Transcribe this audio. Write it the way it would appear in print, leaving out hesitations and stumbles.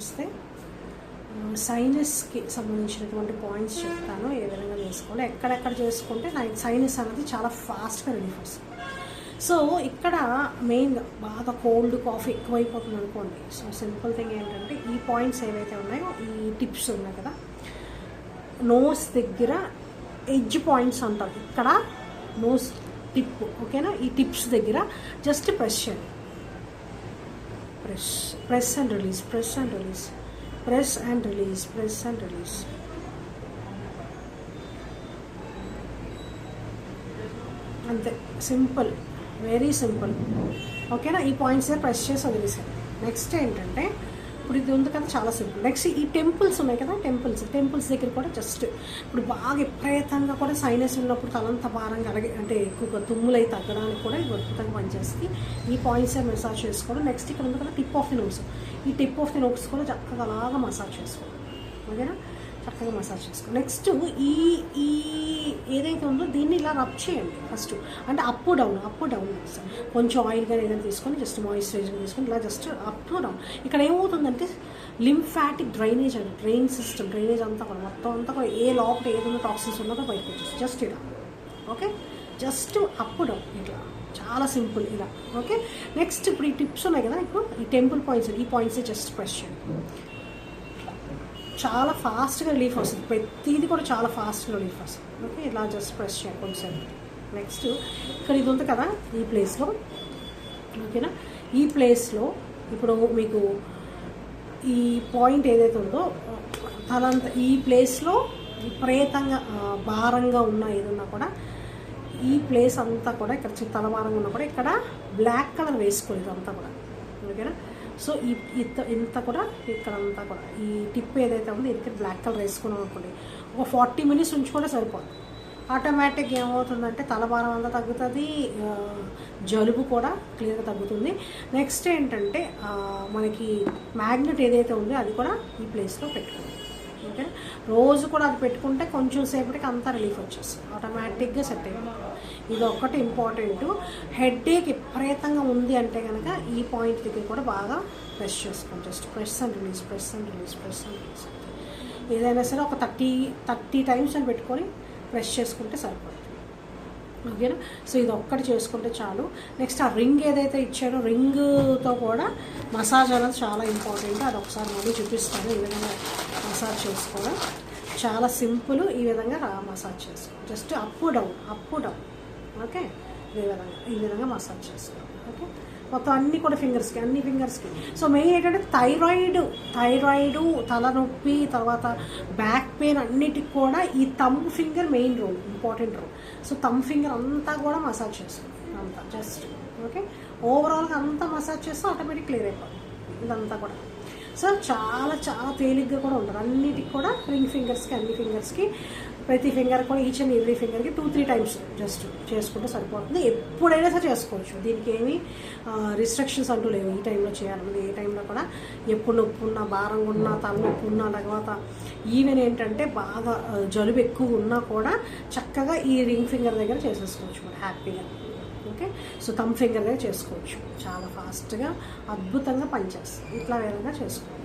వస్తే సైనస్కి సంబంధించినటువంటి పాయింట్స్ చెప్తాను ఏ విధంగా చేసుకోవాలి, ఎక్కడెక్కడ చేసుకుంటే నాకు సైనస్ అనేది చాలా ఫాస్ట్గా రిలీఫ్ వస్తుంది. సో ఇక్కడ మెయిన్గా బాగా కోల్డ్ కాఫీ ఎక్కువైపోతుంది అనుకోండి. సో సింపుల్ థింగ్ ఏంటంటే ఈ పాయింట్స్ ఏవైతే ఉన్నాయో ఈ టిప్స్ ఉన్నాయి కదా, నోస్ దగ్గర ఎడ్జ్ పాయింట్స్ అంటారు, ఇక్కడ నోస్ టిప్ ఓకేనా, ఈ టిప్స్ దగ్గర జస్ట్ ప్రెస్ చేయండి. Press and release, press and release, press and release, press and release. అంతే, సింపుల్, వెరీ సింపుల్ ఓకేనా. ఈ పాయింట్స్ ప్రెస్ చేసి వదిలేసాను. నెక్స్ట్ ఏంటంటే ఇప్పుడు ఇది ఉంది కదా, చాలా సింపుల్. నెక్స్ట్ ఈ టెంపుల్స్ ఉన్నాయి కదా, టెంపుల్స్ దగ్గర కూడా జస్ట్ ఇప్పుడు బాగా విపరీతంగా కూడా సైనస్ ఉన్నప్పుడు తలంత భారంగా అలాగే అంటే ఎక్కువగా తుమ్ములై తగ్గడానికి కూడా ఇది అద్భుతంగా పనిచేస్తుంది. ఈ పాయింట్స్ మసాజ్ చేసుకోవడం. నెక్స్ట్ ఇక్కడ ఉంది కదా టిప్ ఆఫ్ ది నోస్, ఈ టిప్ ఆఫ్ ది నోస్ కూడా చక్కగా అలాగా మసాజ్ చేసుకోవడం ఓకేనా, చక్కగా మసాజ్ చేసుకోండి. నెక్స్ట్ ఈ ఈ ఏదైతే ఉందో దీన్ని ఇలా రబ్ చేయండి ఫస్ట్, అంటే అప్ డౌన్ కొంచెం ఆయిల్ కానీ ఏదైనా తీసుకొని జస్ట్ మాయిశ్చరైజర్ తీసుకొని ఇలా జస్ట్ అప్ డౌన్. ఇక్కడ ఏమవుతుందంటే లింఫాటిక్ డ్రైనేజ్ అని, డ్రైనేజ్ అంతా కూడా మొత్తం అంతా కూడా ఏ లోపల ఏదైనా టాక్సిన్స్ ఉన్నదో బయటకు వచ్చేస్తుంది జస్ట్ ఇలా ఓకే, జస్ట్ అప్ డౌన్ ఇట్లా, చాలా సింపుల్ ఇలా ఓకే. నెక్స్ట్ ఇప్పుడు ఈ టిప్స్ ఉన్నాయి కదా, ఇప్పుడు ఈ టెంపుల్ పాయింట్స్, ఈ పాయింట్స్ జస్ట్ ప్రెస్ చేయండి, చాలా ఫాస్ట్గా రిలీఫ్ వస్తుంది. ప్రతిదీ కూడా చాలా ఫాస్ట్గా రిలీఫ్ వస్తుంది ఓకే. ఇలా జస్ట్ ప్రెస్ చేయండి కొంచెం. నెక్స్ట్ ఇక్కడ ఇది ఉంది కదా ఈ ప్లేస్లో ఓకేనా, ఈ ప్లేస్లో ఇప్పుడు మీకు ఈ పాయింట్ ఏదైతే ఉందో తలంతా ఈ ప్లేస్లో విపరీతంగా భారంగా ఉన్న ఏదన్నా కూడా ఈ ప్లేస్ అంతా కూడా ఇక్కడ తల భారంగా ఉన్నా కూడా ఇక్కడ బ్లాక్ కలర్ వేసుకోలేదు ఇదంతా కూడా ఓకేనా. సో ఇంత కూడా ఇక్కడంతా కూడా ఈ టిప్ ఏదైతే ఉందో ఇది బ్లాక్ కలర్ వేసుకున్నాం అనుకోండి, ఒక 40 minutes ఉంచుకుంటే సరిపోతుంది. ఆటోమేటిక్గా ఏమవుతుందంటే తలభారం అంతా తగ్గుతుంది, జలుబు కూడా క్లియర్గా తగ్గుతుంది. నెక్స్ట్ ఏంటంటే మనకి మ్యాగ్నెట్ ఏదైతే ఉందో అది కూడా ఈ ప్లేస్లో పెట్టుకోండి ఓకే. రోజు కూడా అది పెట్టుకుంటే కొంచెం సేపటికి అంతా రిలీఫ్ వచ్చేస్తుంది, ఆటోమేటిక్గా సెట్ అయిపోతుంది. ఇది ఒక్కటి ఇంపార్టెంట్. హెడేక్ విపరీతంగా ఉంది అంటే కనుక ఈ పాయింట్ దగ్గర కూడా బాగా ప్రెస్ చేసుకోండి, just press and release, press and release, press and release. ఏదైనా సరే ఒక 30 times అని పెట్టుకొని ప్రెస్ చేసుకుంటే సరిపోతుంది ఓకేనా. సో ఇది ఒక్కటి చేసుకుంటే చాలు. నెక్స్ట్ ఆ రింగ్ ఏదైతే ఇచ్చారో రింగ్తో కూడా మసాజ్ అనేది చాలా ఇంపార్టెంట్. అది ఒకసారి మళ్ళీ చూపిస్తాను ఈ విధంగా మసాజ్ చేసుకోవడం. చాలా సింపుల్, ఈ విధంగా మసాజ్ చేసుకోండి, జస్ట్ అప్ డౌన్ ఓకే. ఈ విధంగా మసాజ్ చేసుకోండి ఓకే. మొత్తం అన్నీ కూడా అన్ని ఫింగర్స్కి. సో మెయిన్ ఏంటంటే థైరాయిడ్, తలనొప్పి, తర్వాత బ్యాక్ పెయిన్ అన్నిటికి కూడా ఈ thumb finger main role, important role. So thumb finger అంతా కూడా మసాజ్ చేసుకోండి అంతా జస్ట్ ఓకే. ఓవరాల్గా అంతా మసాజ్ చేస్తే ఆటోమేటిక్ క్లియర్ అయిపోతుంది ఇదంతా కూడా. సో చాలా చాలా తేలిగ్గా కూడా ఉంటుంది అన్నిటికి కూడా. రింగ్ ఫింగర్స్కి, అన్ని ఫింగర్స్కి, ప్రతి ఫింగర్ కూడా ఈచ్ అండ్ ఎవ్రీ ఫింగర్కి 2-3 times జస్ట్ చేసుకుంటే సరిపోతుంది. ఎప్పుడైనా సరే చేసుకోవచ్చు, దీనికి ఏమీ రిస్ట్రిక్షన్స్ అంటూ లేవు. ఈ టైంలో చేయాలన్నది ఏ టైంలో కూడా, ఎప్పుడు నొప్పి ఉన్నా, భారంగా ఉన్నా, తలనొప్పి ఉన్నా, తర్వాత ఈవెన్ ఏంటంటే బాగా జలుబు ఎక్కువ ఉన్నా కూడా చక్కగా ఈ రింగ్ ఫింగర్ దగ్గర చేసేసుకోవచ్చు మనం హ్యాపీగా ఓకే. సో థంబ్ ఫింగర్ దగ్గర చేసుకోవచ్చు, చాలా ఫాస్ట్గా అద్భుతంగా పనిచేస్తుంది. ఇట్లా విధంగా చేసుకోవచ్చు.